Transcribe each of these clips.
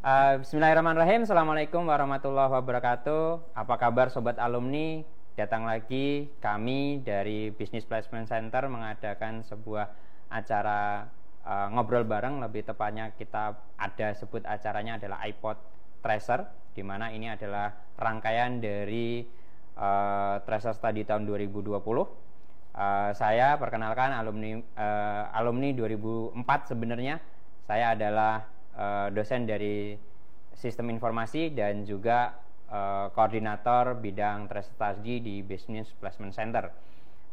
Bismillahirrahmanirrahim. Assalamualaikum warahmatullahi wabarakatuh. Apa kabar sobat alumni? Datang lagi kami dari Business Placement Center mengadakan sebuah acara ngobrol bareng. Lebih tepatnya kita ada sebut acaranya adalah iPod Tracer, di mana ini adalah rangkaian dari Tracer Study tahun 2020. Saya perkenalkan alumni 2004 sebenarnya. Saya adalah dosen dari Sistem Informasi dan juga koordinator bidang Tracer Study di Business Placement Center.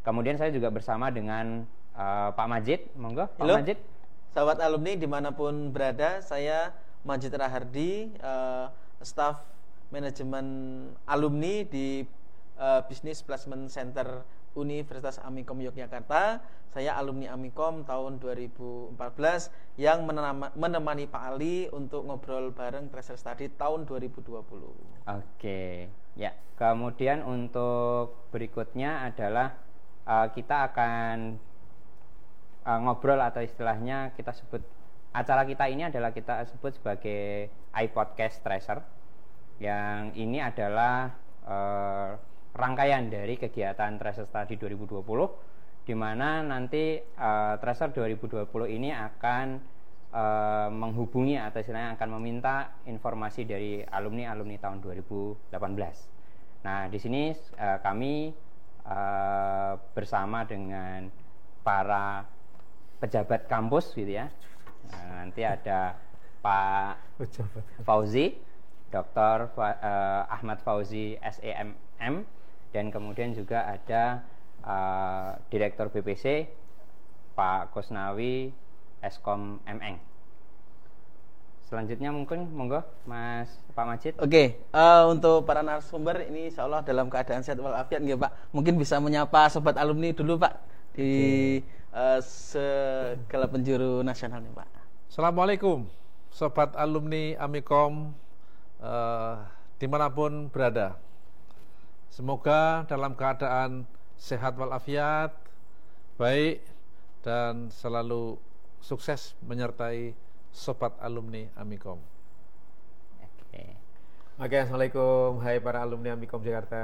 Kemudian saya juga bersama dengan Pak Majid. Monggo, Pak Halo, Majid. sahabat alumni dimanapun berada, saya Majid Rahardi, staf manajemen alumni di Business Placement Center Universitas Amikom Yogyakarta. Saya alumni Amikom tahun 2014 yang menemani Pak Ali untuk ngobrol bareng Tracer Study tahun 2020. Oke, ya. Kemudian untuk berikutnya adalah kita akan ngobrol atau istilahnya kita sebut acara kita ini adalah kita sebut sebagai iPodcast Tracer. Yang ini adalah rangkaian dari kegiatan Tracer Study 2020, di mana nanti Tracer 2020 ini akan menghubungi atau istilahnya akan meminta informasi dari alumni tahun 2018. Nah, di sini kami bersama dengan para pejabat kampus gitu ya. Nah, nanti ada Pak Fauzi, Dr. Ahmad Fauzi SEMM, dan kemudian juga ada Direktur BPC Pak Kusnawi Eskom MN. Selanjutnya mungkin monggo Pak Majid. Oke, untuk para narasumber ini insya Allah dalam keadaan sehat walafiat nggih Pak. Mungkin bisa menyapa sobat alumni dulu Pak di segala penjuru nasional nih Pak. Assalamualaikum sobat alumni Amikom dimanapun berada. Semoga dalam keadaan sehat walafiat, baik, dan selalu sukses menyertai sobat alumni Amikom. Oke, assalamualaikum, hai para alumni Amikom Jakarta.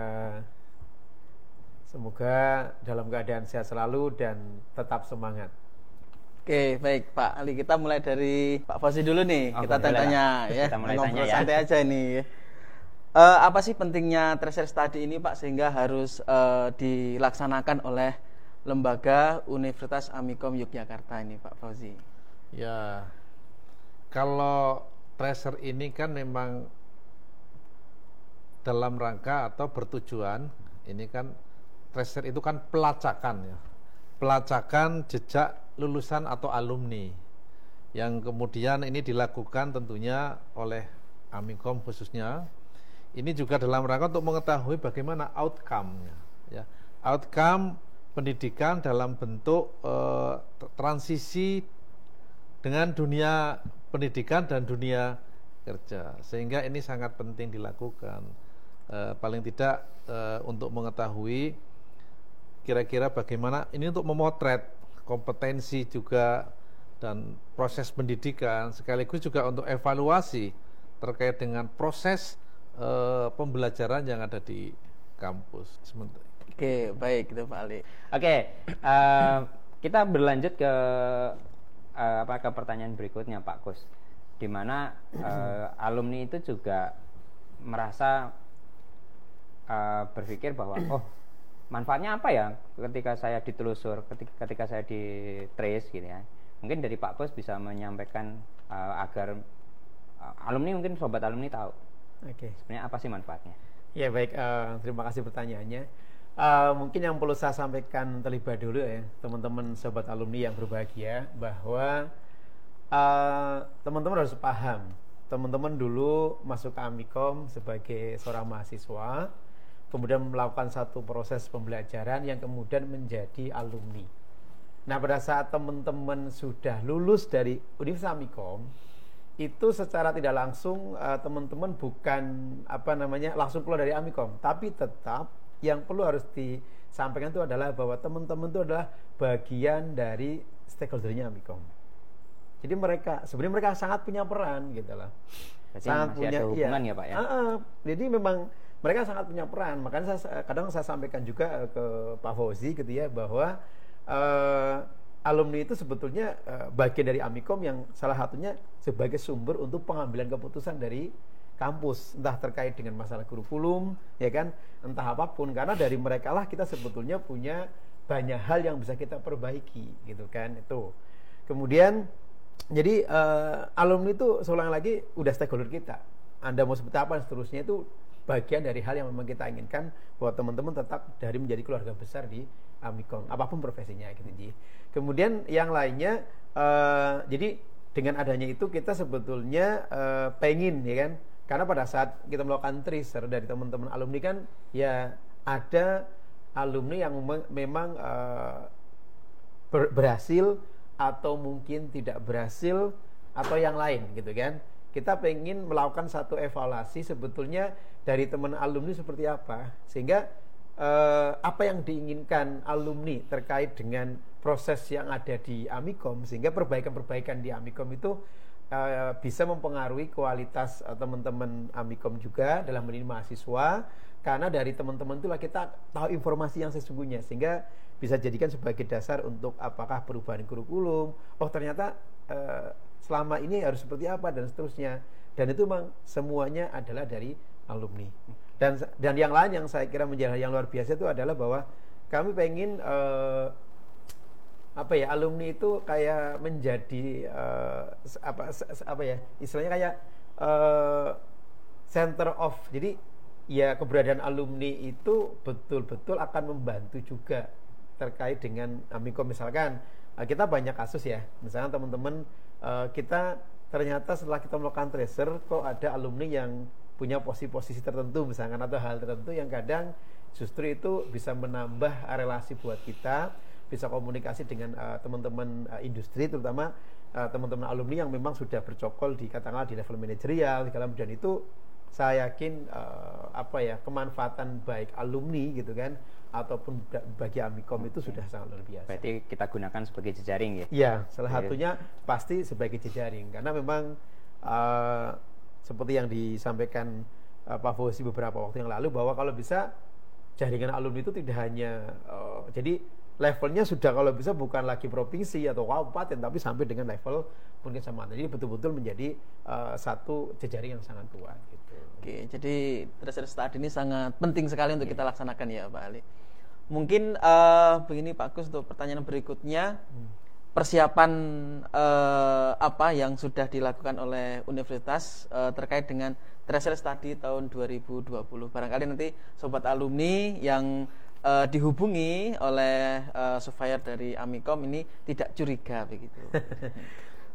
Semoga dalam keadaan sehat selalu dan tetap semangat. Oke, baik Pak Ali, kita mulai dari Pak Fauzi dulu nih. Kita tanya ya, ngobrol santai aja ini. Apa sih pentingnya Tracer Study ini Pak sehingga harus dilaksanakan oleh lembaga Universitas Amikom Yogyakarta ini Pak Fauzi? Ya, kalau Tracer ini kan memang dalam rangka atau bertujuan, ini kan Tracer itu kan pelacakan ya, pelacakan jejak lulusan atau alumni yang kemudian ini dilakukan tentunya oleh Amikom khususnya. Ini juga dalam rangka untuk mengetahui bagaimana outcome-nya, ya. Outcome pendidikan dalam bentuk transisi dengan dunia pendidikan dan dunia kerja. Sehingga ini sangat penting dilakukan. Paling tidak untuk mengetahui kira-kira bagaimana ini untuk memotret kompetensi juga dan proses pendidikan, sekaligus juga untuk evaluasi terkait dengan proses pembelajaran yang ada di kampus. Oke, baik itu Pak Ali. Oke, kita berlanjut ke ke pertanyaan berikutnya Pak Kus, di mana alumni itu juga merasa berpikir bahwa manfaatnya apa ya ketika saya ditelusur, ketika saya di trace gitu ya. Mungkin dari Pak Kus bisa menyampaikan agar alumni, mungkin sobat alumni tahu. Oke. Sebenarnya apa sih manfaatnya? Ya baik, terima kasih pertanyaannya. Mungkin yang perlu saya sampaikan terlebih dahulu ya, teman-teman sobat alumni yang berbahagia, bahwa teman-teman harus paham, teman-teman dulu masuk ke Amikom sebagai seorang mahasiswa, kemudian melakukan satu proses pembelajaran yang kemudian menjadi alumni. Nah, pada saat teman-teman sudah lulus dari Universitas Amikom, itu secara tidak langsung teman-teman bukan langsung keluar dari Amikom, tapi tetap yang perlu harus disampaikan itu adalah bahwa teman-teman itu adalah bagian dari stakeholdernya Amikom. Jadi sebenarnya mereka sangat punya peran gitu lah. Berarti sangat masih punya ada hubungan ya Pak ya? Jadi memang mereka sangat punya peran. Makanya kadang saya sampaikan juga ke Pak Fauzi gitu ya, bahwa alumni itu sebetulnya bagian dari Amikom yang salah satunya sebagai sumber untuk pengambilan keputusan dari kampus, entah terkait dengan masalah kurikulum, ya kan, entah apapun. Karena dari mereka lah kita sebetulnya punya banyak hal yang bisa kita perbaiki, gitu kan, itu. Kemudian jadi alumni itu seulang lagi udah stakeholder kita. Anda mau seperti apa dan seterusnya itu bagian dari hal yang memang kita inginkan bahwa teman-teman tetap dari menjadi keluarga besar di Amikom, apapun profesinya gitu Ji. Kemudian yang lainnya jadi dengan adanya itu kita sebetulnya pengen ya kan, karena pada saat kita melakukan tracer dari teman-teman alumni kan ya ada alumni yang memang berhasil atau mungkin tidak berhasil atau yang lain gitu kan. Kita pengen melakukan satu evaluasi sebetulnya dari teman alumni seperti apa, sehingga apa yang diinginkan alumni terkait dengan proses yang ada di Amikom, sehingga perbaikan-perbaikan di Amikom itu bisa mempengaruhi kualitas teman-teman Amikom juga dalam mendidik mahasiswa. Karena dari teman-teman itulah kita tahu informasi yang sesungguhnya, sehingga bisa jadikan sebagai dasar untuk apakah perubahan kurikulum, oh ternyata selama ini harus seperti apa dan seterusnya. Dan itu memang semuanya adalah dari alumni. Dan yang lain yang saya kira menjadi yang luar biasa itu adalah bahwa kami pengen alumni itu kayak menjadi istilahnya kayak center of. Jadi ya keberadaan alumni itu betul-betul akan membantu juga terkait dengan Amikom. Misalkan kita banyak kasus ya, misalkan teman-teman kita ternyata setelah kita melakukan tracer kok ada alumni yang punya posisi-posisi tertentu misalkan atau hal tertentu yang kadang justru itu bisa menambah relasi buat kita, bisa komunikasi dengan teman-teman industri, terutama teman-teman alumni yang memang sudah bercokol di katakanlah di level manajerial segala macam. Dan itu saya yakin kemanfaatan baik alumni gitu kan ataupun bagi Amikom itu sudah sangat luar biasa. Berarti kita gunakan sebagai jejaring ya? Iya, salah satunya pasti sebagai jejaring, karena memang seperti yang disampaikan Pak Fauzi beberapa waktu yang lalu, bahwa kalau bisa jaringan alumni itu tidak hanya jadi levelnya sudah kalau bisa bukan lagi provinsi atau kabupaten, tapi sampai dengan level mungkin kecamatan. Jadi betul-betul menjadi satu jejaring yang sangat kuat gitu. Oke, jadi tracer study ini sangat penting sekali untuk kita laksanakan ya Pak Ali. Mungkin begini Pak Kus, untuk pertanyaan berikutnya, persiapan apa yang sudah dilakukan oleh universitas terkait dengan tracer study tahun 2020. Barangkali nanti sobat alumni yang dihubungi oleh surveyor dari Amikom ini tidak curiga begitu.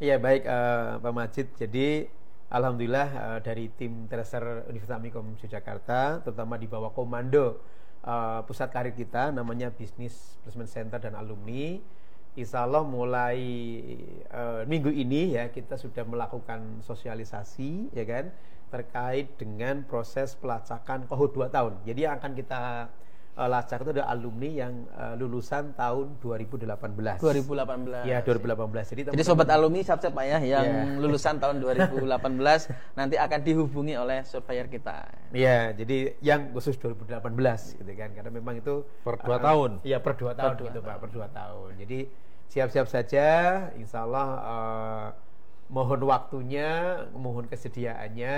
Iya baik Pak Majid. Jadi alhamdulillah dari tim tracer Universitas Amikom Yogyakarta, terutama di bawah komando pusat karir kita namanya Business Placement Center dan Alumni, insya Allah mulai minggu ini ya kita sudah melakukan sosialisasi ya kan terkait dengan proses pelacakan kohort 2 tahun. Jadi yang akan kita lacak itu adalah alumni yang lulusan tahun 2018. 2018. Ya, 2018. Jadi sobat alumni siap-siap Pak ya yang lulusan tahun 2018 nanti akan dihubungi oleh surveyor kita. Iya, jadi yang khusus 2018 gitu kan. Karena memang itu per 2 tahun. Iya, per 2 tahun gitu Pak, per 2 tahun. Jadi siap-siap saja, insyaallah mohon waktunya, mohon kesediaannya.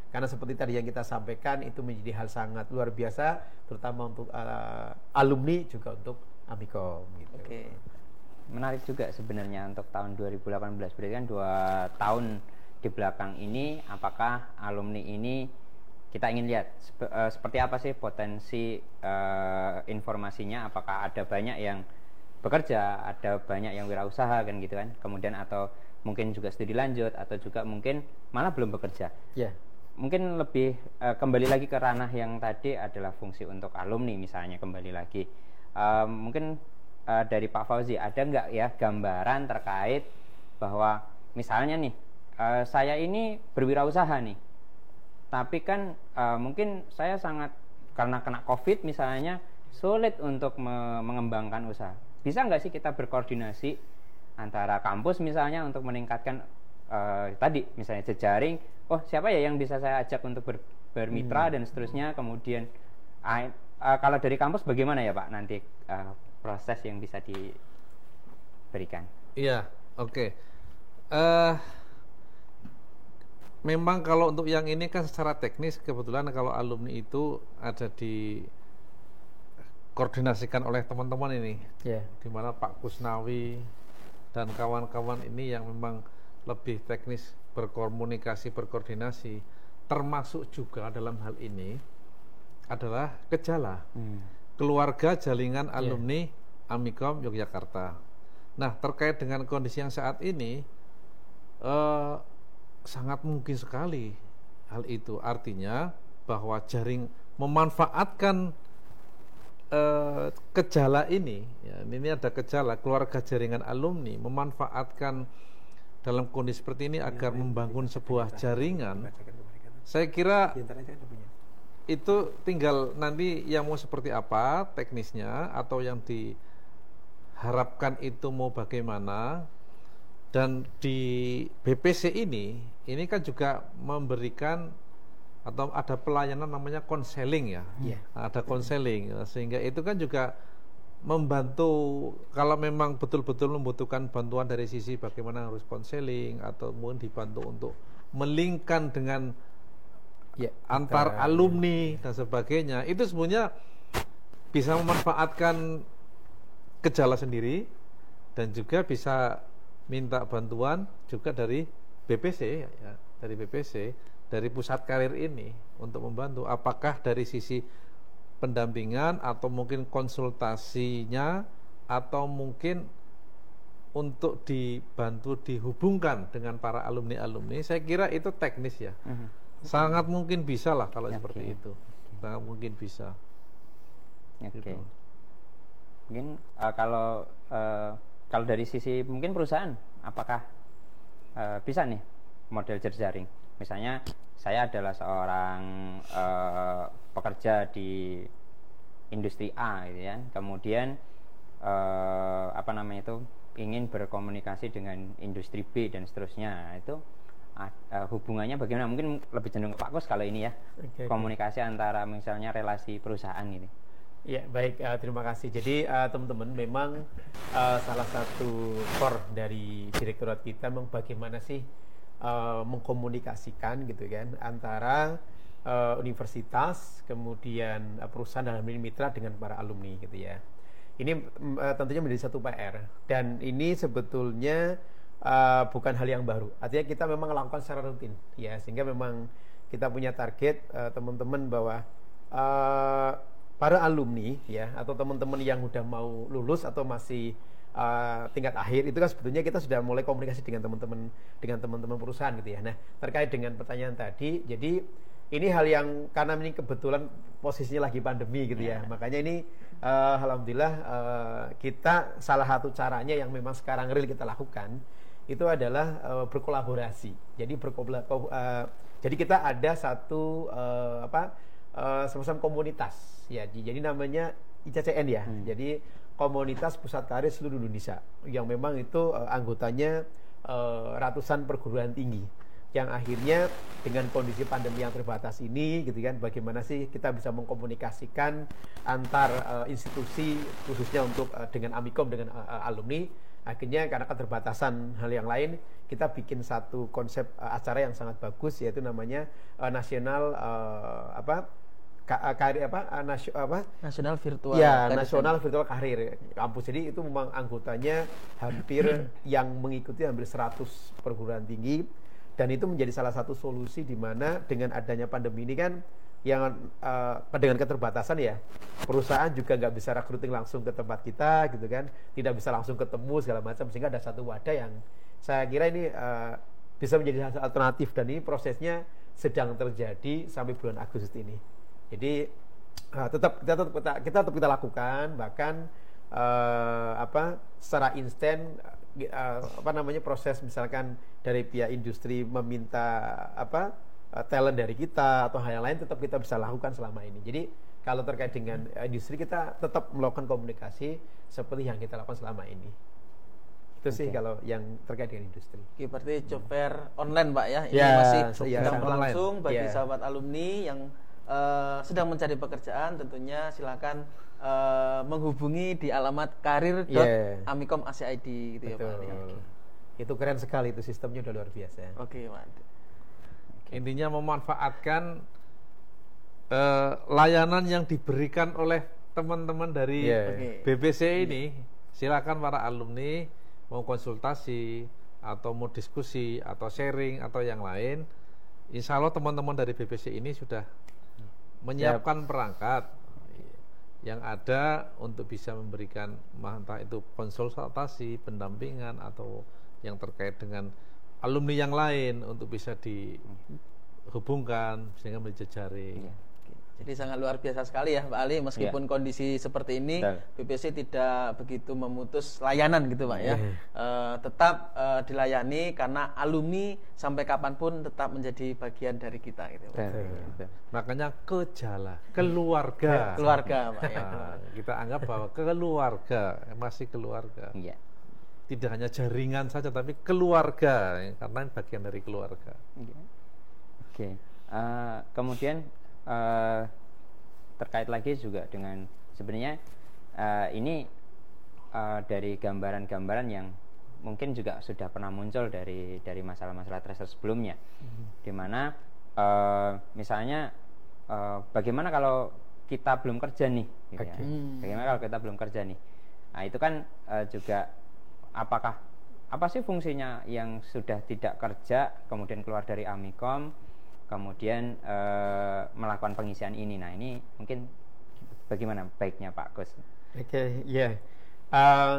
Karena seperti tadi yang kita sampaikan itu menjadi hal sangat luar biasa, terutama untuk alumni juga untuk Amikom. Gitu. Oke. Menarik juga sebenarnya untuk tahun 2018. Berarti kan 2 tahun di belakang ini, apakah alumni ini kita ingin lihat seperti apa sih potensi informasinya? Apakah ada banyak yang bekerja, ada banyak yang wirausaha kan gitu kan? Kemudian atau mungkin juga studi lanjut atau juga mungkin malah belum bekerja. Ya. Mungkin lebih kembali lagi ke ranah yang tadi adalah fungsi untuk alumni misalnya, kembali lagi mungkin dari Pak Fauzi ada nggak ya gambaran terkait bahwa misalnya nih saya ini berwirausaha nih, tapi kan mungkin saya sangat karena kena COVID misalnya sulit untuk mengembangkan usaha. Bisa nggak sih kita berkoordinasi antara kampus misalnya untuk meningkatkan tadi misalnya jejaring oh siapa ya yang bisa saya ajak untuk bermitra dan seterusnya. Kemudian kalau dari kampus bagaimana ya Pak nanti proses yang bisa diberikan? Iya, oke. Memang kalau untuk yang ini kan secara teknis kebetulan kalau alumni itu ada di koordinasikan oleh teman-teman ini, di mana Pak Kusnawi dan kawan-kawan ini yang memang lebih teknis berkomunikasi, berkoordinasi, termasuk juga dalam hal ini adalah Kejala, keluarga jaringan alumni Amikom Yogyakarta. Nah, terkait dengan kondisi yang saat ini, sangat mungkin sekali hal itu. Artinya bahwa jaring memanfaatkan Kejala ini, ya, ini ada Kejala, keluarga jaringan alumni memanfaatkan dalam kondisi seperti ini agar membangun sebuah jaringan. Saya kira itu tinggal nanti yang mau seperti apa teknisnya atau yang diharapkan itu mau bagaimana. Dan di BPC ini kan juga memberikan atau ada pelayanan namanya konseling ya, ada konseling, sehingga itu kan juga membantu kalau memang betul-betul membutuhkan bantuan dari sisi bagaimana harus konseling atau mungkin dibantu untuk melingkan dengan antar alumni dan sebagainya. Itu sebenarnya bisa memanfaatkan Kejala sendiri dan juga bisa minta bantuan juga dari BPC ya, dari BPC, dari pusat karir ini untuk membantu apakah dari sisi pendampingan atau mungkin konsultasinya atau mungkin untuk dibantu dihubungkan dengan para alumni-alumni. Saya kira itu teknis ya. Sangat mungkin bisa lah kalau seperti itu. Sangat mungkin bisa. Gitu. Mungkin kalau dari sisi mungkin perusahaan, apakah bisa nih model jejaring? Misalnya saya adalah seorang pekerja di industri A, gitu ya. Kemudian ingin berkomunikasi dengan industri B dan seterusnya. Itu hubungannya bagaimana? Mungkin lebih cenderung ke Pak Kus kalau ini ya. Komunikasi antara misalnya relasi perusahaan ini. Ya baik, terima kasih. Jadi teman-teman memang salah satu core dari direktorat kita memang bagaimana sih mengkomunikasikan gitu kan antara universitas kemudian perusahaan dalam ini mitra dengan para alumni gitu ya. Ini tentunya menjadi satu PR dan ini sebetulnya bukan hal yang baru. Artinya kita memang melakukan secara rutin ya, sehingga memang kita punya target teman-teman bahwa para alumni ya atau teman-teman yang udah mau lulus atau masih tingkat akhir itu kan sebetulnya kita sudah mulai komunikasi dengan teman-teman perusahaan gitu ya. Nah, terkait dengan pertanyaan tadi, jadi ini hal yang karena ini kebetulan posisinya lagi pandemi gitu ya. Makanya ini alhamdulillah kita salah satu caranya yang memang sekarang real kita lakukan itu adalah berkolaborasi. Jadi kita ada satu semacam komunitas ya, jadi namanya ICCN ya. Jadi komunitas pusat karir seluruh Indonesia yang memang itu anggotanya ratusan perguruan tinggi yang akhirnya dengan kondisi pandemi yang terbatas ini gitu kan, bagaimana sih kita bisa mengkomunikasikan antar institusi khususnya untuk dengan Amikom dengan alumni. Akhirnya karena keterbatasan hal yang lain, kita bikin satu konsep acara yang sangat bagus yaitu namanya nasional nasional virtual nasional virtual karir kampus. Jadi itu memang anggotanya hampir yang mengikuti hampir 100 perguruan tinggi, dan itu menjadi salah satu solusi di mana dengan adanya pandemi ini kan yang dengan keterbatasan ya, perusahaan juga nggak bisa recruiting langsung ke tempat kita gitu kan, tidak bisa langsung ketemu segala macam, sehingga ada satu wadah yang saya kira ini bisa menjadi alternatif, dan ini prosesnya sedang terjadi sampai bulan Agustus ini. Jadi kita tetap lakukan, bahkan secara instan proses misalkan dari pihak industri meminta talent dari kita atau hal yang lain tetap kita bisa lakukan selama ini. Jadi kalau terkait dengan industri kita tetap melakukan komunikasi seperti yang kita lakukan selama ini. Itu sih kalau yang terkait dengan industri. Oke, berarti job fair online Pak ya. Ini Ya, masih iya, sedang online. berlangsung bagi Ya. sahabat alumni yang sedang mencari pekerjaan, tentunya silakan menghubungi di alamat karir.amikom.ac.id gitu ya Pak. Betul. Itu keren sekali, itu sistemnya udah luar biasa. Oke, mantap. Intinya memanfaatkan layanan yang diberikan oleh teman-teman dari Oke. BPC ini. Silakan para alumni mau konsultasi atau mau diskusi atau sharing atau yang lain. Insya Allah teman-teman dari BPC ini sudah menyiapkan perangkat yang ada untuk bisa memberikan entah itu konsultasi, pendampingan atau yang terkait dengan alumni yang lain untuk bisa dihubungkan sehingga menjejari. Jadi sangat luar biasa sekali ya Pak Ali, meskipun kondisi seperti ini BPC tidak begitu memutus layanan gitu Pak ya. Tetap dilayani karena alumni sampai kapanpun tetap menjadi bagian dari kita gitu Pak. Makanya keluarga. Keluarga Pak ya. Nah, kita anggap bahwa keluarga masih keluarga. Iya. Tidak hanya jaringan saja tapi keluarga karena bagian dari keluarga. Oke. Kemudian terkait lagi juga dengan sebenarnya ini dari gambaran-gambaran yang mungkin juga sudah pernah muncul dari masalah-masalah tracer sebelumnya, di mana misalnya bagaimana kalau kita belum kerja nih, gitu ya. Bagaimana kalau kita belum kerja nih? Nah itu kan juga apa sih fungsinya yang sudah tidak kerja kemudian keluar dari Amikom kemudian melakukan pengisian ini. Nah ini mungkin bagaimana baiknya Pak Gus? Oke, ya.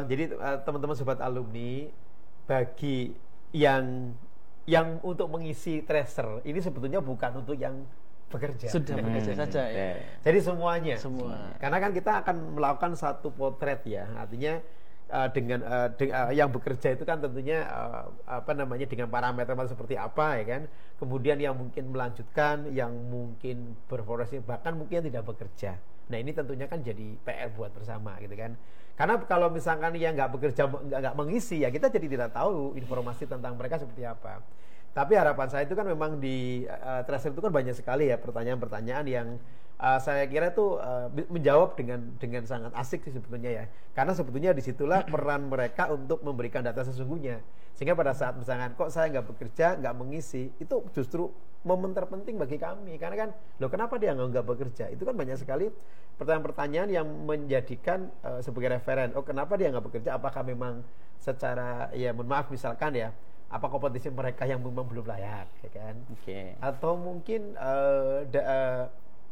Jadi teman-teman sobat alumni, bagi yang untuk mengisi tracer ini sebetulnya bukan untuk yang bekerja. Sudah bekerja saja ya. Jadi semuanya. Semua. Karena kan kita akan melakukan satu potret ya. Artinya dengan yang bekerja itu kan tentunya dengan parameter seperti apa ya kan. Kemudian yang mungkin melanjutkan, yang mungkin berprofesi, bahkan mungkin tidak bekerja. Nah ini tentunya kan jadi PR buat bersama gitu kan. Karena kalau misalkan yang nggak bekerja, nggak mengisi ya kita jadi tidak tahu informasi tentang mereka seperti apa. Tapi harapan saya itu kan memang di tracer itu kan banyak sekali ya pertanyaan-pertanyaan yang saya kira itu menjawab dengan sangat asik sih sebetulnya ya. Karena sebetulnya disitulah peran mereka untuk memberikan data sesungguhnya. Sehingga pada saat misalkan kok saya nggak bekerja, nggak mengisi, itu justru momen terpenting bagi kami. Karena kan, loh kenapa dia nggak bekerja? Itu kan banyak sekali pertanyaan-pertanyaan yang menjadikan sebagai referen. Oh kenapa dia nggak bekerja? Apakah memang secara, ya mohon maaf misalkan ya, apa kompetisi mereka yang memang belum layak, ya kan? Atau mungkin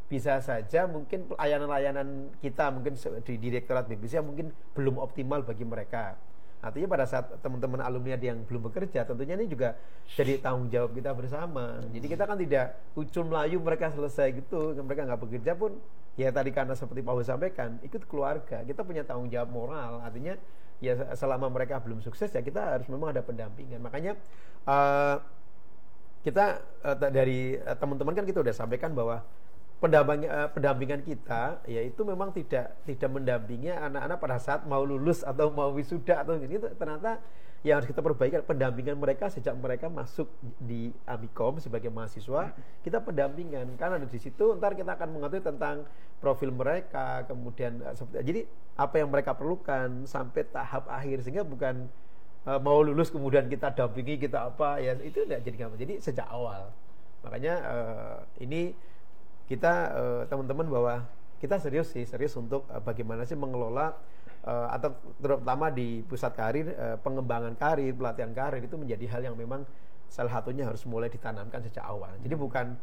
bisa saja mungkin layanan-layanan kita mungkin di Direktorat BPC mungkin belum optimal bagi mereka. Artinya pada saat teman-teman alumni yang belum bekerja, tentunya ini juga jadi tanggung jawab kita bersama. Jadi kita kan tidak ucul melayu mereka selesai gitu, mereka nggak bekerja pun ya tadi karena seperti Pak Hu sampaikan, ikut keluarga. Kita punya tanggung jawab moral. Artinya ya selama mereka belum sukses ya kita harus memang ada pendampingan. Makanya kita dari teman-teman kan kita udah sampaikan bahwa pendampingan kita yaitu memang tidak mendampingi anak-anak pada saat mau lulus atau mau wisuda atau ini ternyata yang harus kita perbaiki pendampingan mereka sejak mereka masuk di Amikom sebagai mahasiswa. Kita pendampingan karena di situ ntar kita akan mengatur tentang profil mereka, kemudian jadi apa yang mereka perlukan sampai tahap akhir, sehingga bukan mau lulus kemudian kita dampingi, kita apa ya, itu tidak jadi gampang. Jadi sejak awal makanya ini kita teman-teman bahwa kita serius untuk bagaimana sih mengelola atau terutama di pusat karir, pengembangan karir, pelatihan karir itu menjadi hal yang memang salah satunya harus mulai ditanamkan sejak awal. Jadi bukan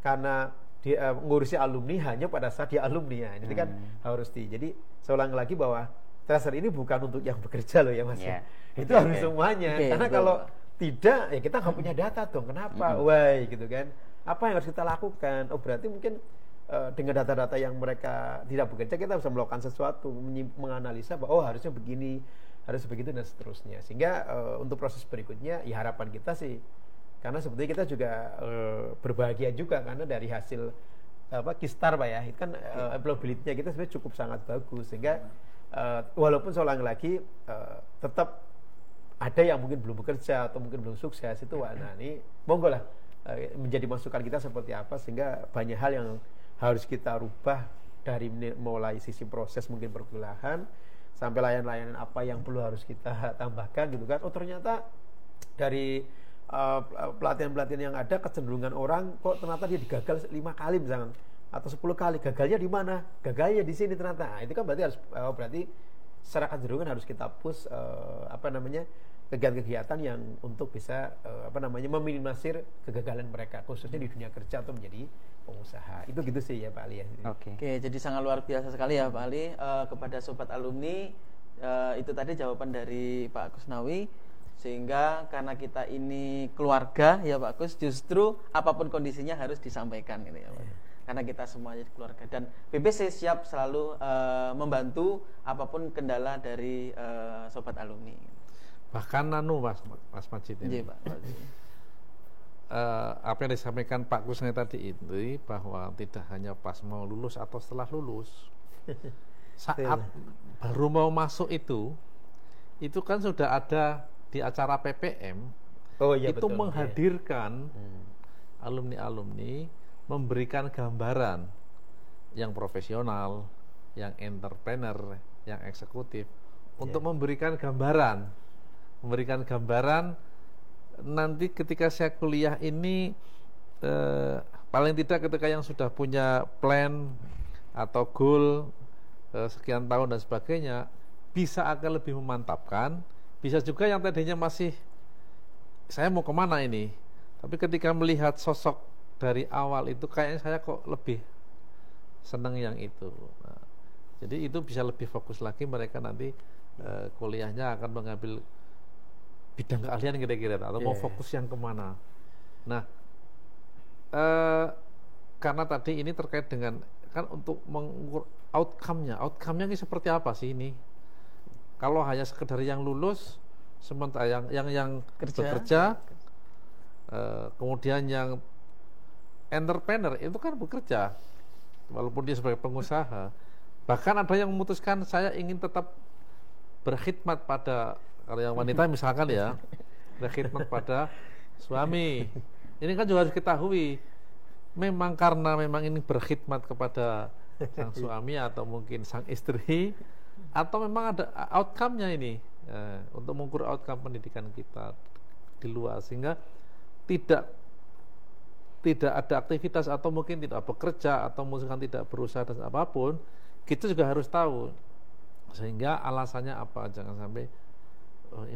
karena dia ngurusi alumni hanya pada saat dia alumni ya. Jadi kan harus jadi saya ulang lagi bahwa tracer ini bukan untuk yang bekerja loh ya Mas. Itu harus semuanya. Karena kalau tidak ya kita nggak punya data dong. Kenapa? Why gitu kan. Apa yang harus kita lakukan? Oh berarti mungkin dengan data-data yang mereka tidak bekerja kita bisa melakukan sesuatu, menganalisa bahwa oh harusnya begini, harus begitu dan seterusnya. Sehingga untuk proses berikutnya ya harapan kita sih, karena sebetulnya kita juga berbahagia juga karena dari hasil Kistar Pak ya, itu kan employability-nya kita sebenarnya cukup sangat bagus. Sehingga walaupun saya ulang lagi tetap ada yang mungkin belum bekerja atau mungkin belum sukses itu, nah ini monggo lah menjadi masukan kita seperti apa, sehingga banyak hal yang harus kita rubah dari mulai sisi proses mungkin perkuliahan sampai layanan-layanan apa yang perlu harus kita tambahkan gitu kan. Oh ternyata dari pelatihan-pelatihan yang ada, kecenderungan orang kok ternyata dia digagal 5 kali misalnya atau 10 kali, gagalnya di mana? Gagalnya di sini ternyata. Nah, itu kan berarti harus berarti secara kecenderungan harus kita push kegiatan-kegiatan yang untuk bisa meminimalisir kegagalan mereka khususnya di dunia kerja atau menjadi pengusaha. Itu gitu sih ya Pak Ali ya. Oke, jadi sangat luar biasa sekali ya Pak Ali. Kepada sobat alumni, itu tadi jawaban dari Pak Kusnawi. Sehingga karena kita ini keluarga ya Pak Kus, justru apapun kondisinya harus disampaikan gitu ya Pak. Karena kita semuanya keluarga, dan BBC siap selalu membantu apapun kendala dari sobat alumni. Bahkan Mas Majid ini. Iya, Pak. Apa yang disampaikan Pak Kusnai tadi itu, bahwa tidak hanya pas mau lulus atau setelah lulus, saat baru mau masuk itu kan sudah ada di acara PPM. Iya, itu betul, menghadirkan alumni-alumni, memberikan gambaran yang profesional, yang entrepreneur, yang eksekutif, untuk memberikan gambaran nanti ketika saya kuliah ini, paling tidak ketika yang sudah punya plan atau goal sekian tahun dan sebagainya, bisa akan lebih memantapkan. Bisa juga yang tadinya masih saya mau kemana ini, tapi ketika melihat sosok dari awal itu kayaknya saya kok lebih senang yang itu. Nah, jadi itu bisa lebih fokus lagi mereka nanti kuliahnya akan mengambil bidang keahlian kira-kira, atau mau fokus yang kemana. Nah, karena tadi ini terkait dengan kan untuk mengukur outcome-nya ini seperti apa sih ini? Kalau hanya sekedar yang lulus, sementara yang bekerja, kemudian yang entrepreneur itu kan bekerja, walaupun dia sebagai pengusaha. Bahkan ada yang memutuskan saya ingin tetap berkhidmat pada, kalau yang wanita misalkan ya, berkhidmat pada suami. Ini kan juga harus ketahui, memang karena memang ini berkhidmat kepada sang suami atau mungkin sang istri, atau memang ada outcome-nya ini untuk mengukur outcome pendidikan kita di luar, sehingga tidak ada aktivitas atau mungkin tidak bekerja atau mungkin tidak berusaha dan apapun, kita juga harus tahu sehingga alasannya apa. Jangan sampai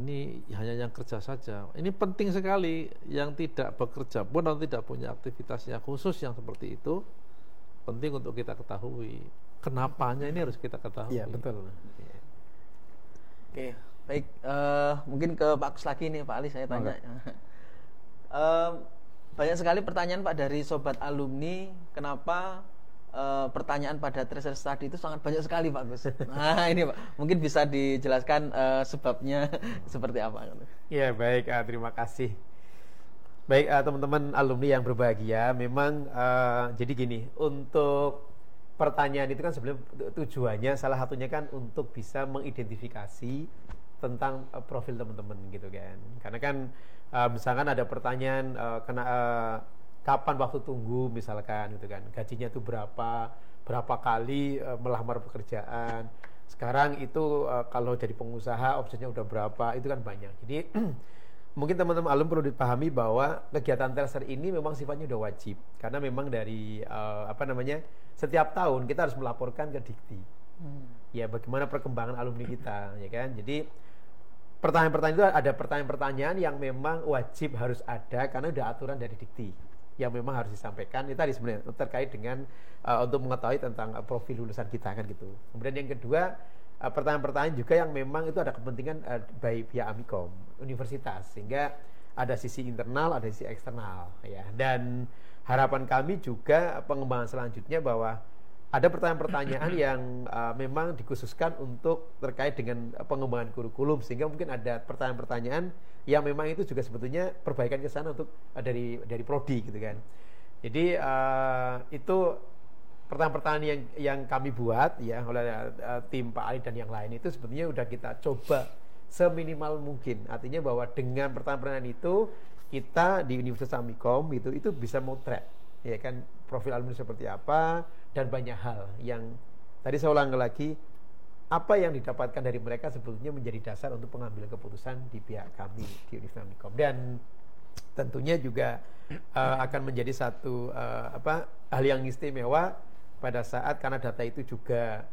ini hanya yang kerja saja. Ini penting sekali, yang tidak bekerja pun atau tidak punya aktivitasnya khusus yang seperti itu, penting untuk kita ketahui. Kenapanya ini harus kita ketahui. Iya, betul. Oke, baik. Mungkin ke Pak Kus lagi nih, Pak Ali, saya tanya. Banyak sekali pertanyaan Pak dari sobat alumni, kenapa pertanyaan pada tracer study itu sangat banyak sekali Pak Gus. Nah ini Pak, mungkin bisa dijelaskan sebabnya seperti apa? Ya baik, terima kasih. Baik teman-teman alumni yang berbahagia, memang jadi gini, untuk pertanyaan itu kan sebenarnya tujuannya salah satunya kan untuk bisa mengidentifikasi tentang profil teman-teman gitu kan. Karena kan misalkan ada pertanyaan kapan waktu tunggu misalkan gitu kan, gajinya itu berapa kali melamar pekerjaan. Sekarang itu kalau jadi pengusaha opsinya udah berapa, itu kan banyak. Jadi mungkin teman-teman alumni perlu dipahami bahwa kegiatan tracer ini memang sifatnya udah wajib, karena memang dari setiap tahun kita harus melaporkan ke Dikti. Ya bagaimana perkembangan alumni kita, ya kan. Jadi pertanyaan-pertanyaan itu ada pertanyaan-pertanyaan yang memang wajib harus ada karena udah aturan dari Dikti yang memang harus disampaikan. Itu tadi sebenarnya terkait dengan untuk mengetahui tentang profil lulusan kita kan gitu. Kemudian yang kedua, pertanyaan-pertanyaan juga yang memang itu ada kepentingan baik pihak Amikom universitas, sehingga ada sisi internal, ada sisi eksternal ya. Dan harapan kami juga pengembangan selanjutnya bahwa ada pertanyaan-pertanyaan yang memang dikhususkan untuk terkait dengan pengembangan kurikulum, sehingga mungkin ada pertanyaan-pertanyaan yang memang itu juga sebetulnya perbaikan ke sana untuk dari prodi gitu kan. Jadi itu pertanyaan-pertanyaan yang kami buat ya oleh tim Pak Ali dan yang lain, itu sebetulnya udah kita coba seminimal mungkin. Artinya bahwa dengan pertanyaan itu kita di Universitas Amikom itu bisa motret, ya kan, profil alumni seperti apa dan banyak hal yang tadi saya ulang lagi, apa yang didapatkan dari mereka sebetulnya menjadi dasar untuk pengambilan keputusan di pihak kami di Universitas Amikom. Dan tentunya juga akan menjadi satu hal yang istimewa pada saat karena data itu juga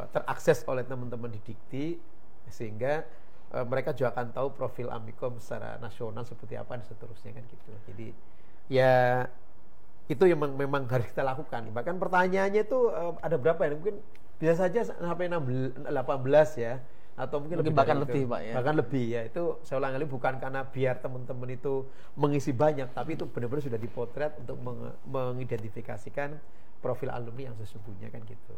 terakses oleh teman-teman di Dikti, sehingga mereka juga akan tahu profil Amikom secara nasional seperti apa dan seterusnya kan gitu. Jadi ya itu yang memang harus kita lakukan. Bahkan pertanyaannya itu ada berapa ya? Mungkin bisa saja sampai 18 ya, atau mungkin bahkan lebih Pak ya. Bahkan lebih ya. Itu saya ulang kali bukan karena biar teman-teman itu mengisi banyak, tapi itu benar-benar sudah dipotret untuk mengidentifikasikan profil alumni yang sesungguhnya kan gitu.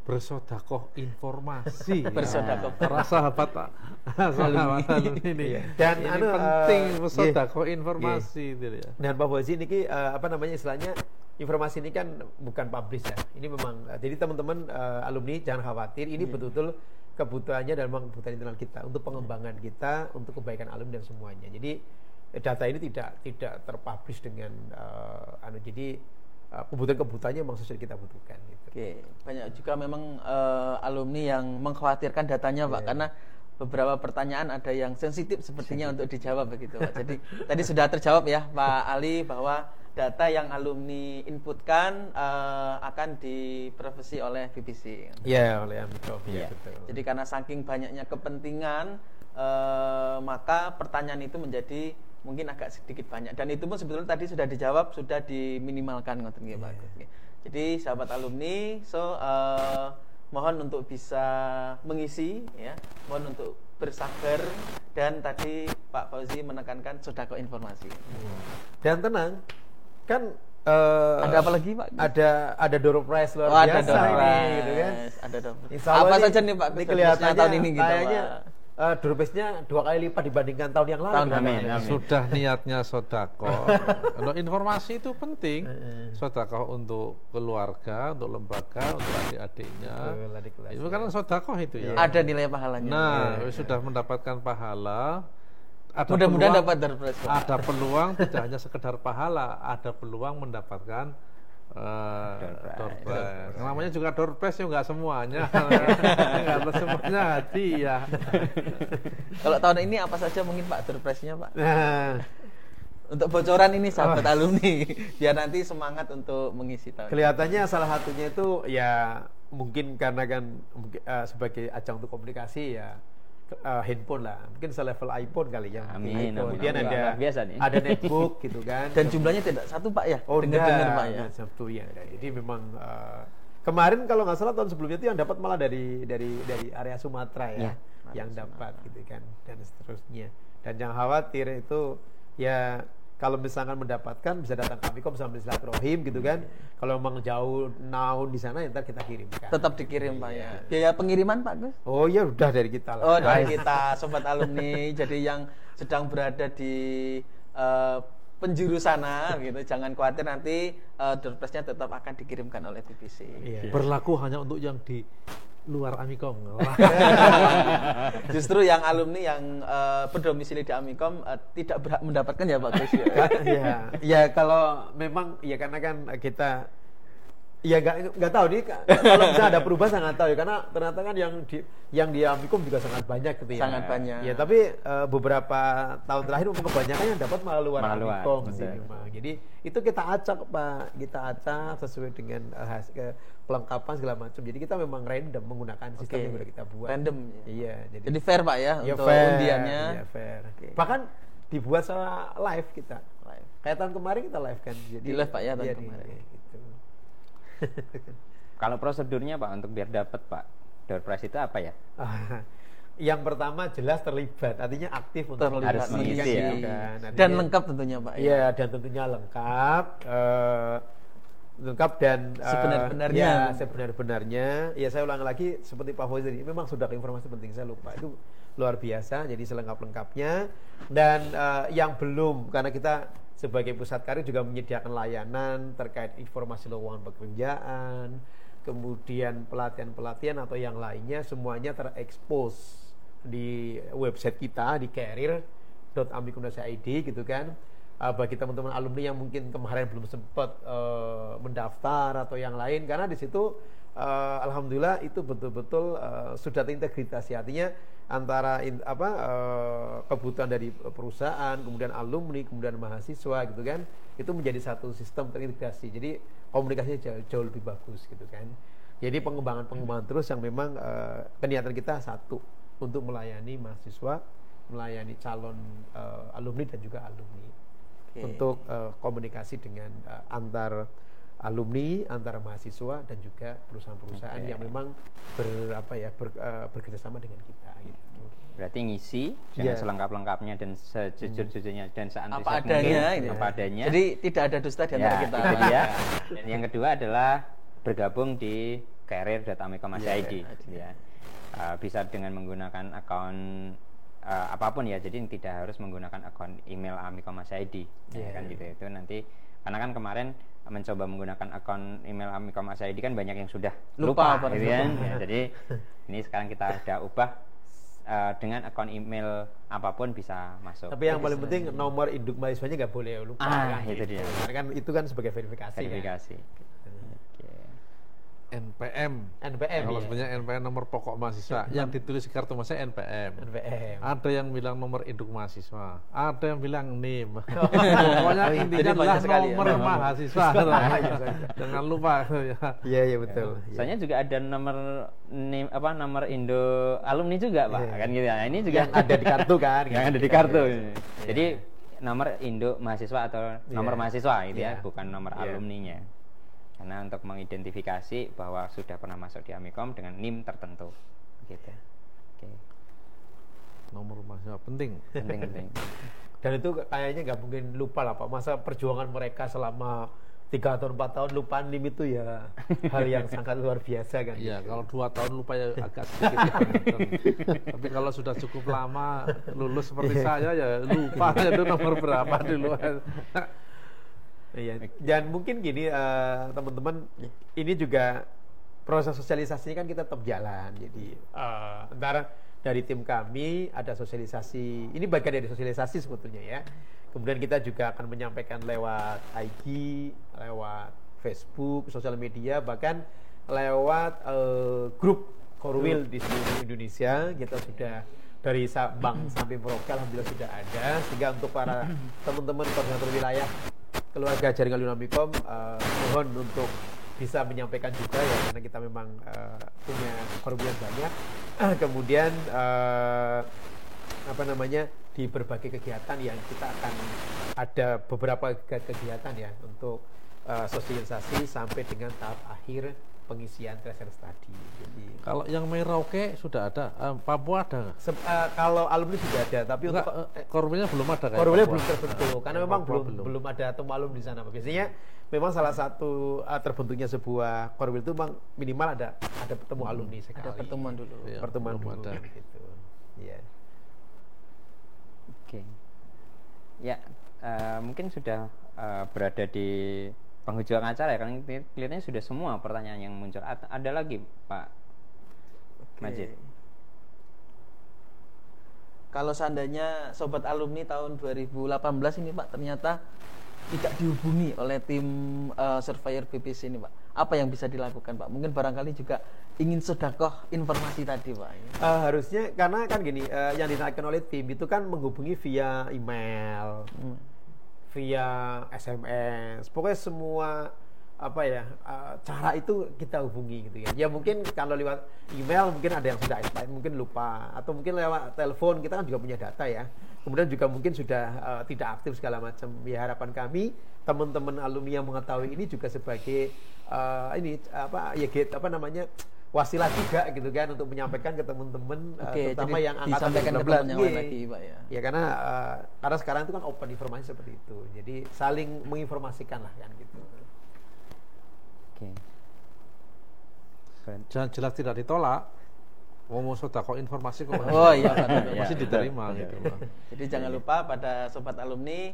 Bersodakoh informasi. Bersodakoh. Para sahabat alumni ini. Dan ini penting bersodakoh informasi itu ya. Dan Pak Fauzi ini istilahnya informasi ini kan bukan publish ya. Ini memang jadi teman-teman alumni jangan khawatir, ini betul-betul kebutuhannya dan memang kebutuhan internal kita untuk pengembangan kita, untuk kebaikan alumni dan semuanya. Jadi data ini tidak terpublish dengan jadi kebutuhannya memang sesuai kita butuhkan gitu. Oke, banyak juga memang alumni yang mengkhawatirkan datanya Pak, karena beberapa pertanyaan ada yang sensitif sepertinya untuk dijawab begitu Pak. Jadi tadi sudah terjawab ya Pak Ali bahwa data yang alumni inputkan akan diprofesi oleh BPC. Iya, oleh Amikom. Iya, betul. Jadi karena saking banyaknya kepentingan maka pertanyaan itu menjadi mungkin agak sedikit banyak, dan itu pun sebetulnya tadi sudah dijawab, sudah diminimalkan ngoten nggih bagus. Jadi sahabat alumni, mohon untuk bisa mengisi ya, mohon untuk bersabar, dan tadi Pak Fauzi menekankan sedekah informasi. Dan tenang, kan ada apa lagi Pak? Ada door prize luar biasa ini gitu kan. Ada door prize. Apa Allah saja nih Pak? Ini kelihatannya tahun ini gitu kayaknya Pak. Door prize-nya 2 kali lipat dibandingkan tahun yang lalu. Amin. Sudah niatnya sodakoh. Informasi itu penting. Sodakoh untuk keluarga, untuk lembaga, untuk adik-adiknya. Itu kan sodakoh itu ya. Ada nilai pahalanya. Nah, sudah mendapatkan pahala. Mudah-mudahan dapat door prize. Ada peluang tidak hanya sekedar pahala, ada peluang mendapatkan door prize. Namanya juga door prize ya, nggak semuanya. Nggak semuanya hadiah. Kalau tahun ini apa saja mungkin Pak door prize-nya Pak? Untuk bocoran ini sahabat alumni, biar nanti semangat untuk mengisi tahun. Kelihatannya salah satunya itu ya mungkin karena kan sebagai ajang untuk komunikasi ya handphone lah, mungkin selevel iPhone kali ya. Amin. Kemudian ada netbook gitu kan. Dan jumlahnya tidak satu Pak ya? Dengar Pak ya. Satu ya. Jadi memang kemarin kalau nggak salah tahun sebelumnya itu yang dapat malah dari area Sumatera ya, yang dapat gitu kan, dan seterusnya. Dan jangan khawatir itu ya, kalau misalkan mendapatkan bisa datang ke Amikom sambil silaturahim gitu kan. Kalau memang jauh naun di sana, ntar kita kirimkan. Tetap dikirim Pak ya. Biaya pengiriman Pak Gus? Oh ya udah dari kita lah. Oh dari kita sobat alumni. Jadi yang sedang berada di penjuru sana gitu, jangan khawatir, nanti door prize-nya tetap akan dikirimkan oleh BPC. Berlaku hanya untuk yang di luar Amikom. Justru yang alumni yang berdomisili di Amikom tidak berhak mendapatkan ya Pak Gus ya. Ya kalau memang ya karena kan kita ya nggak tahu nih kalau misalnya ada perubahan saya nggak tahu ya, karena ternyata kan yang di Amikom juga sangat banyak gitu ya. Sangat banyak. Ya tapi beberapa tahun terakhir kebanyakan yang dapat malah luar Amikom sih memang. Jadi itu kita acak Pak, kita acak sesuai dengan kelengkapan segala macam. Jadi kita memang random menggunakan sistem yang sudah kita buat. Random. Iya. Jadi fair Pak ya, untuk fair, undiannya. Iya fair. Bahkan dibuat secara live kita. Live. Kayak tahun kemarin kita live kan. Jadi di live Pak ya tahun kemarin. Gitu. Kalau prosedurnya Pak untuk biar dapat Pak door prize itu apa ya? Yang pertama jelas terlibat, artinya aktif untuk harus mengisi ya. Kan. Dan lengkap tentunya Pak. Iya, dan tentunya lengkap. Lengkap dan sebenar-benarnya. Ya saya ulang lagi seperti Pak Fauzi tadi, memang sudah informasi penting, saya lupa, itu luar biasa. Jadi selengkap-lengkapnya. Dan yang belum, karena kita sebagai pusat karir juga menyediakan layanan terkait informasi lowongan pekerjaan, kemudian pelatihan-pelatihan atau yang lainnya, semuanya terekspos di website kita di career.amikom.id gitu kan. Bagi teman-teman alumni yang mungkin kemarin belum sempat mendaftar atau yang lain, karena di situ alhamdulillah itu betul-betul sudah terintegrasi, artinya antara kebutuhan dari perusahaan, kemudian alumni, kemudian mahasiswa gitu kan, itu menjadi satu sistem terintegrasi. Jadi komunikasinya jauh lebih bagus gitu kan. Jadi pengembangan terus yang memang keniatan kita satu, untuk melayani mahasiswa, melayani calon alumni dan juga alumni. Untuk komunikasi dengan antar alumni, antara mahasiswa dan juga perusahaan-perusahaan yang memang bekerjasama dengan kita gitu. Berarti ngisi dengan selengkap-lengkapnya dan sejujur-jujurnya dan seantusias apa adanya. Jadi tidak ada dusta di antara kita. Itu dia. Dan yang kedua adalah bergabung di career.amikom.id ya. Bisa dengan menggunakan akun apapun ya, jadi tidak harus menggunakan akun email amikom.id kan gitu. Itu nanti karena kan kemarin mencoba menggunakan akun email amikom.id kan banyak yang sudah lupa gitu kan. Ya, jadi ini sekarang kita sudah ubah dengan akun email apapun bisa masuk. Tapi yang paling penting nomor induk mahasiswanya nggak boleh lupa kan. Itu dia. Karena kan itu kan sebagai verifikasi. NPM. Kalau sebenarnya NPM nomor pokok mahasiswa yang ditulis di kartu mahasiswa NPM. Ada yang bilang nomor induk mahasiswa, ada yang bilang NIM. Pokoknya intinya adalah nomor mahasiswa. Jangan lupa. Iya betul. Soalnya juga ada nomor NIM nomor Indo alumni juga, Pak. Kan gitu ya. Ini juga yang ada di kartu kan. Yang ada di kartu. Jadi nomor induk mahasiswa atau nomor mahasiswa gitu ya, bukan nomor alumninya. Karena untuk mengidentifikasi bahwa sudah pernah masuk di Amikom dengan NIM tertentu gitu. Nomor mahasiswa penting. Dan itu kayaknya nggak mungkin lupa lah Pak. Masa perjuangan mereka selama 3 atau 4 tahun lupa NIM itu ya hal yang sangat luar biasa kan. Iya, kalau 2 tahun lupa ya agak sedikit. Tapi kalau sudah cukup lama lulus seperti saya ya lupa itu nomor berapa dulu. Iya. Dan mungkin gini teman-teman, ini juga proses sosialisasinya kan kita tetap jalan. Jadi antara dari tim kami ada sosialisasi, ini bagian dari sosialisasi sebetulnya ya. Kemudian kita juga akan menyampaikan lewat IG, lewat Facebook, sosial media, bahkan lewat grup Korwil di seluruh Indonesia. Kita sudah dari Sabang sampai Merauke alhamdulillah sudah ada, sehingga untuk para teman-teman koordinator wilayah keluarga jaringan alumni Amikom mohon untuk bisa menyampaikan juga ya, karena kita memang punya korban yang banyak. Kemudian di berbagai kegiatan yang kita akan ada beberapa kegiatan ya untuk sosialisasi sampai dengan tahap akhir pengisian tracer tadi. Jadi kalau yang Merauke sudah ada, Papua ada. Kalau alumni sudah ada, tapi untuk korwilnya belum ada. Korwilnya belum terbentuk karena memang belum ada temu alumni di sana. Biasanya memang salah satu terbentuknya sebuah korwil itu memang minimal ada temu alumni sekali. Ada pertemuan dulu. Ya, pertemuan dulu ada. Gitu. Ya. Oke. Ya, mungkin sudah berada di penghujung acara ya, karena kelihatannya sudah semua pertanyaan yang muncul. Ada lagi Pak Majid? Kalau seandainya sobat alumni tahun 2018 ini Pak ternyata tidak dihubungi oleh tim Surveyor BPC ini Pak, apa yang bisa dilakukan Pak? Mungkin barangkali juga ingin sedekah informasi tadi Pak. Harusnya karena kan gini, yang ditanyakan oleh tim itu kan menghubungi via email, via SMS, pokoknya semua cara itu kita hubungi gitu ya. Ya mungkin kalau lewat email mungkin ada yang sudah expired, mungkin lupa, atau mungkin lewat telepon kita kan juga punya data ya. Kemudian juga mungkin sudah tidak aktif segala macam. Ya harapan kami teman-teman alumni yang mengetahui ini juga sebagai wasilah juga gitu kan untuk menyampaikan ke teman-teman terutama yang angkatan 2019 lagi Pak ya. Ya karena sekarang itu kan open informasi seperti itu. Jadi saling menginformasikan lah kan gitu. Oke. Jangan jelas tidak ditolak. Ngomong sedekah informasi kok masih diterima gitu. Jadi jangan lupa pada sobat alumni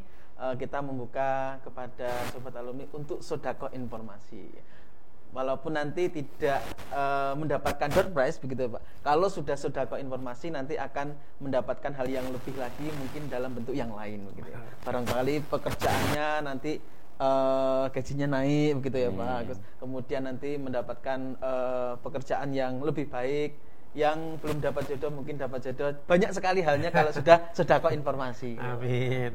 kita membuka kepada sobat alumni untuk sedekah informasi. walaupun nanti tidak mendapatkan door prize begitu ya Pak. Kalau sudah sedekah informasi nanti akan mendapatkan hal yang lebih lagi mungkin dalam bentuk yang lain begitu ya. Barangkali pekerjaannya nanti gajinya naik begitu ya Pak Agus. Kemudian nanti mendapatkan pekerjaan yang lebih baik, yang belum dapat jodoh mungkin dapat jodoh. Banyak sekali halnya kalau sudah sedekah informasi. Amin.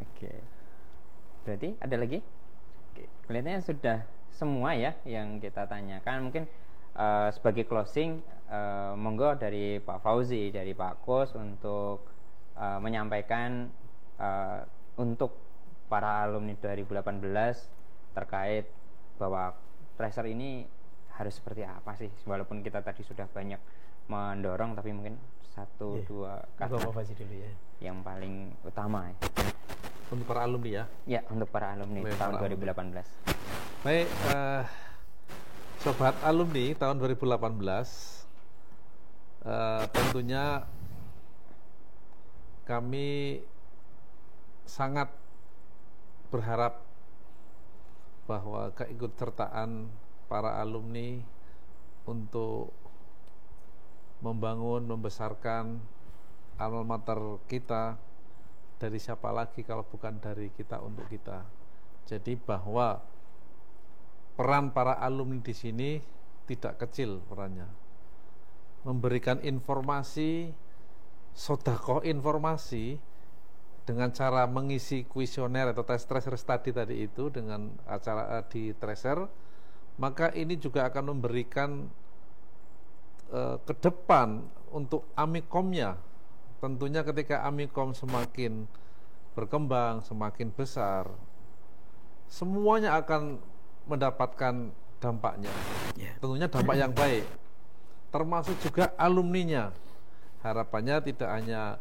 Oke. Berarti ada lagi? Kelihatannya sudah semua ya yang kita tanyakan. Mungkin sebagai closing, monggo dari Pak Fauzi, dari Pak Kus untuk menyampaikan untuk para alumni 2018 terkait bahwa tracer ini harus seperti apa sih, walaupun kita tadi sudah banyak mendorong, tapi mungkin satu dua kata dulu ya, yang paling utama ya. Untuk para alumni ya? Ya, untuk para alumni tahun 2018. Baik, sobat alumni tahun 2018, tentunya kami sangat berharap bahwa keikutsertaan para alumni untuk membangun, membesarkan alma mater kita, dari siapa lagi kalau bukan dari kita untuk kita. Jadi bahwa peran para alumni di sini tidak kecil perannya. Memberikan informasi, sedekah informasi dengan cara mengisi kuesioner atau tes tracer study tadi itu dengan acara di tracer, maka ini juga akan memberikan ke depan untuk amikomnya. Tentunya ketika amikom semakin berkembang, semakin besar, semuanya akan mendapatkan dampaknya. Tentunya dampak yang baik, termasuk juga alumninya. Harapannya tidak hanya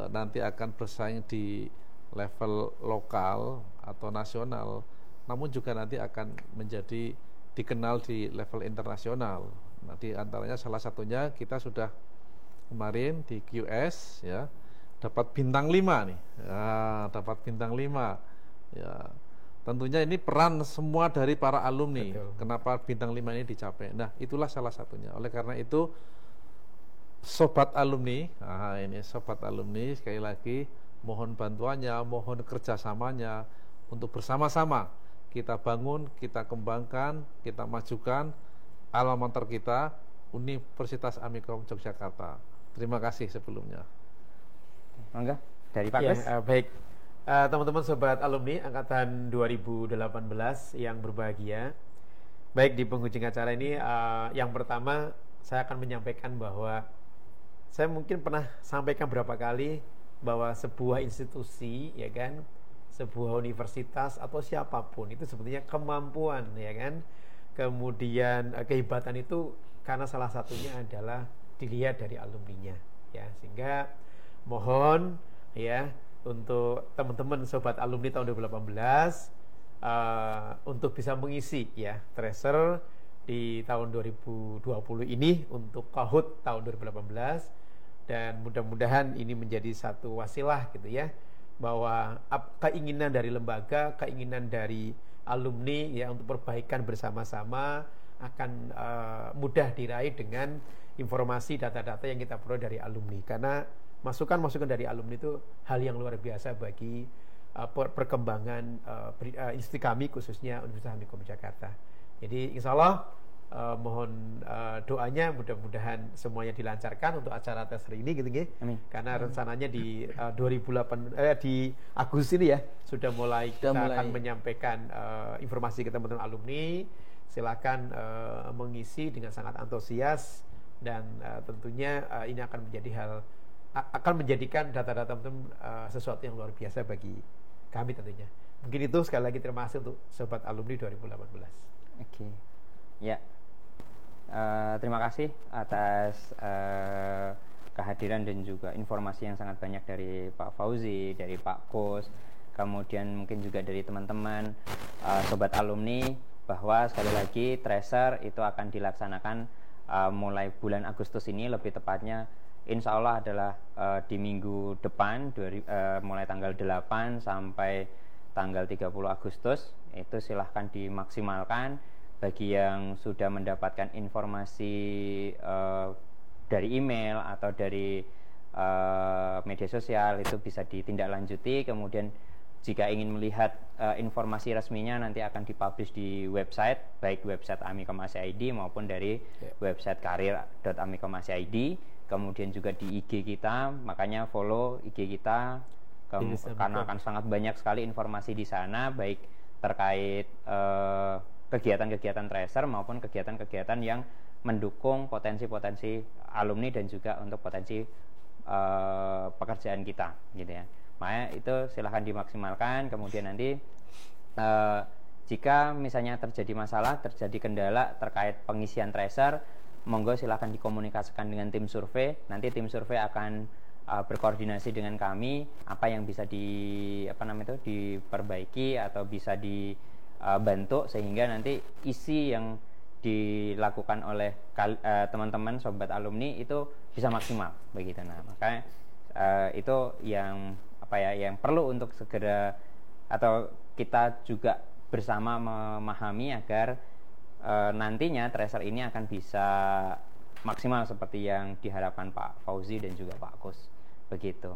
nanti akan bersaing di level lokal atau nasional, namun juga nanti akan menjadi dikenal di level internasional. Nah, di antaranya salah satunya kita sudah kemarin di QS ya dapat bintang 5 nih. Ya, dapat bintang 5. Ya. Tentunya ini peran semua dari para alumni. Betul. Kenapa bintang 5 ini dicapai? Nah, itulah salah satunya. Oleh karena itu sobat alumni, ini sobat alumni sekali lagi mohon bantuannya, mohon kerjasamanya untuk bersama-sama kita bangun, kita kembangkan, kita majukan alma mater kita, Universitas Amikom Yogyakarta. Terima kasih sebelumnya. Mangga dari Pak Kus. Baik, teman-teman sobat alumni angkatan 2018 yang berbahagia. Baik, di penghujung acara ini yang pertama saya akan menyampaikan bahwa saya mungkin pernah sampaikan berapa kali bahwa sebuah institusi, ya kan, sebuah universitas atau siapapun itu sebetulnya kemampuan, ya kan, kemudian kehebatan itu karena salah satunya adalah dilihat dari alumninya, ya. Sehingga mohon ya untuk teman-teman sobat alumni tahun 2018 untuk bisa mengisi ya tracer di tahun 2020 ini untuk Kahoot tahun 2018. Dan mudah-mudahan ini menjadi satu wasilah gitu ya, bahwa keinginan dari lembaga, keinginan dari alumni ya untuk perbaikan bersama-sama akan mudah diraih dengan informasi data-data yang kita peroleh dari alumni. Karena masukan-masukan dari alumni itu hal yang luar biasa bagi perkembangan institusi kami, khususnya Universitas Amikom Jakarta. Jadi insya Allah mohon doanya mudah-mudahan semuanya dilancarkan untuk acara tes hari ini gitu nggih. Karena rencananya di 2008 di Agustus ini ya sudah mulai akan menyampaikan informasi ke teman-teman alumni. Silakan mengisi dengan sangat antusias dan tentunya ini akan menjadikan data-data teman-teman sesuatu yang luar biasa bagi kami tentunya. Mungkin itu, sekali lagi terima kasih untuk sobat alumni 2018. Oke. Ya. Terima kasih atas kehadiran dan juga informasi yang sangat banyak dari Pak Fauzi, dari Pak Kus, kemudian mungkin juga dari teman-teman sobat alumni, bahwa sekali lagi tracer itu akan dilaksanakan mulai bulan Agustus ini, lebih tepatnya insya Allah adalah di minggu depan mulai tanggal 8 sampai tanggal 30 Agustus, itu silahkan dimaksimalkan. Bagi yang sudah mendapatkan informasi dari email atau dari media sosial, itu bisa ditindaklanjuti. Kemudian jika ingin melihat informasi resminya, nanti akan dipublish di website, baik website Amikom.id maupun dari website karir.amikom.id. Kemudian juga di IG kita, makanya follow IG kita karena akan sangat banyak sekali informasi di sana, baik terkait kegiatan-kegiatan tracer maupun kegiatan-kegiatan yang mendukung potensi-potensi alumni dan juga untuk potensi pekerjaan kita, gitu ya. Makanya itu silahkan dimaksimalkan. Kemudian nanti jika misalnya terjadi masalah, terjadi kendala terkait pengisian tracer, monggo silahkan dikomunikasikan dengan tim survei. Nanti tim survei akan berkoordinasi dengan kami apa yang bisa diperbaiki atau bisa dibantu sehingga nanti isi yang dilakukan oleh teman-teman sobat alumni itu bisa maksimal begitu. Nah, makanya itu yang yang perlu untuk segera atau kita juga bersama memahami agar nantinya tracer ini akan bisa maksimal seperti yang diharapkan Pak Fauzi dan juga Pak Kus begitu.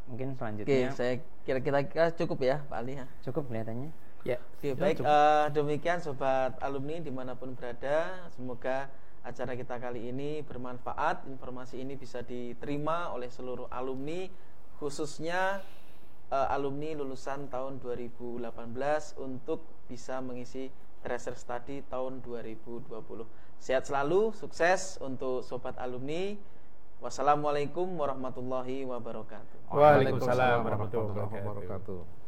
Mungkin selanjutnya. Oke, saya kira-kira cukup ya Pak Ali ya. Cukup kelihatannya. Ya, oke, baik. Demikian sobat alumni dimanapun berada, semoga acara kita kali ini bermanfaat. Informasi ini bisa diterima oleh seluruh alumni, khususnya alumni lulusan tahun 2018 untuk bisa mengisi tracer study tahun 2020. Sehat selalu, sukses untuk sobat alumni. Wassalamualaikum warahmatullahi wabarakatuh. Waalaikumsalam warahmatullahi wabarakatuh.